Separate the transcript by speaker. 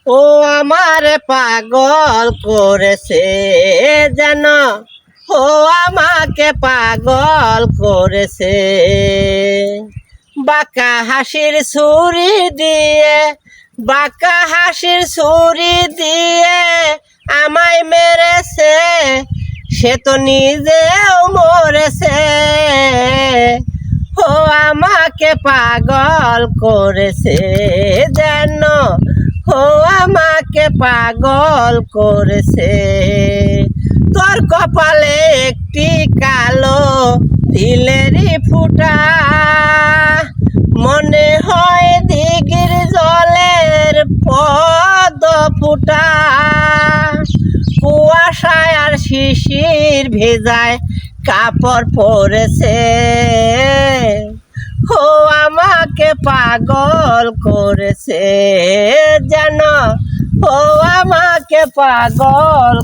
Speaker 1: ও আমার পাগল করেছে যেন, ও আমাকে পাগল করেছে। বাঁকা হাসির ছুরি দিয়ে, বাঁকা হাসির ছুরি দিয়ে আমায় মেরেছে, সে তো নিজেও মরেছে। ও আমাকে পাগল করেছে যেন, ও আমাকে পাগল করেছে। তোর কপালে একটি কালো তিলেরই ফুটা, মনে হয় দিঘির জলের পদ্ম ফুটা। কুয়াশায় আর শিশির ভেজায় কাপড় পরেছে। ও আমাকে পাগল করেছে যেন, ও আমাকে পাগল